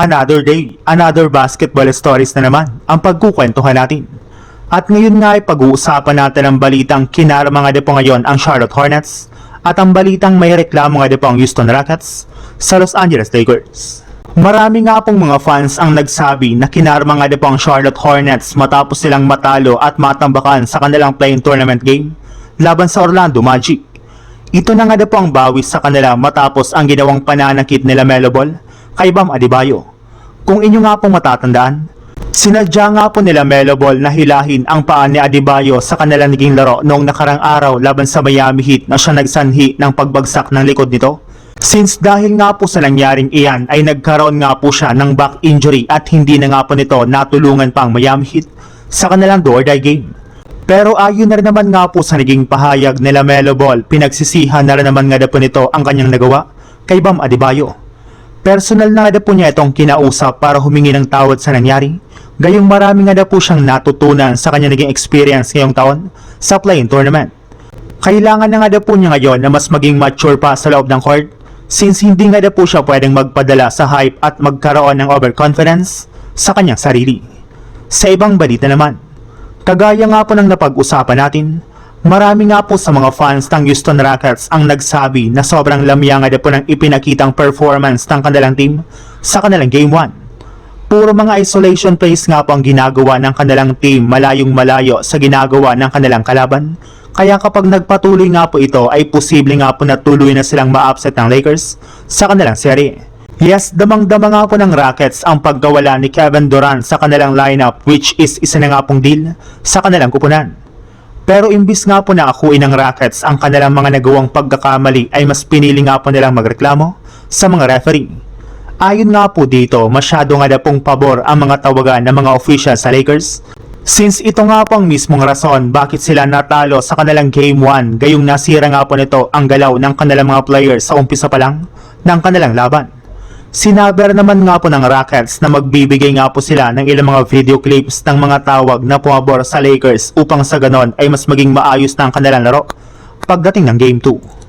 Another day, another basketball stories na naman ang pagkukwentuhan natin. At ngayon nga ay pag-uusapan natin ang balitang kinarama nga din po ngayon ang Charlotte Hornets at ang balitang may reklamo nga din po ang Houston Rockets sa Los Angeles Lakers. Marami nga pong mga fans ang nagsabi na kinarama nga din po ang Charlotte Hornets matapos silang matalo at matambakan sa kanilang play-in tournament game laban sa Orlando Magic. Ito na nga din po ang bawi sa kanila matapos ang ginawang pananakit nila Melo Ball kay Bam Adebayo. Kung inyo nga pong matatandaan, sinadya nga po nila Melo Ball na hilahin ang paa ni Adebayo sa kanilang naging laro noong nakarang araw laban sa Miami Heat na siya nagsanhi ng pagbagsak ng likod nito. Since dahil nga po sa nangyaring iyan ay nagkaroon nga po siya ng back injury at hindi na nga po nito natulungan pang Miami Heat sa kanilang do-or-die game. Pero ayon na rin naman nga po sa naging pahayag nila Melo Ball, pinagsisihan na rin naman nga po nito ang kanyang nagawa kay Bam Adebayo. Personal na nga po niya itong kinausap para humingi ng tawad sa nangyari. Gayong marami nga po siyang natutunan sa kanyang naging experience ngayong taon sa play-in tournament. Kailangan na nga po niya ngayon na mas maging mature pa sa loob ng court since hindi nga po siya pwedeng magpadala sa hype at magkaroon ng overconfidence sa kanyang sarili. Sa ibang balita naman, kagaya nga po ng napag-usapan natin, marami nga po sa mga fans ng Houston Rockets ang nagsabi na sobrang lamya nga po ng ipinakitang performance ng kanilang team sa kanilang Game 1. Puro mga isolation plays nga po ang ginagawa ng kanilang team malayong malayo sa ginagawa ng kanilang kalaban. Kaya kapag nagpatuloy nga po ito ay posible nga po na tuloy na silang ma-upset ng Lakers sa kanilang serye. Yes, damang-dama nga po ng Rockets ang pagkawala ni Kevin Durant sa kanilang lineup which is isa na nga pong deal sa kanilang kupunan. Pero imbis nga po na akuin ng Rockets ang kanilang mga nagawang pagkakamali ay mas pinili nga po nilang magreklamo sa mga referee. Ayon nga po dito, masyado nga pong pabor ang mga tawagan ng mga official sa Lakers since ito nga po ang mismong rason bakit sila natalo sa kanilang Game 1 gayong nasira nga po nito ang galaw ng kanilang mga players sa umpisa pa lang ng kanilang laban. Sinabi naman nga po ng Rockets na magbibigay nga po sila ng ilang mga video clips ng mga tawag na pumabor sa Lakers upang sa ganon ay mas maging maayos na ang kanilang laro pagdating ng Game 2.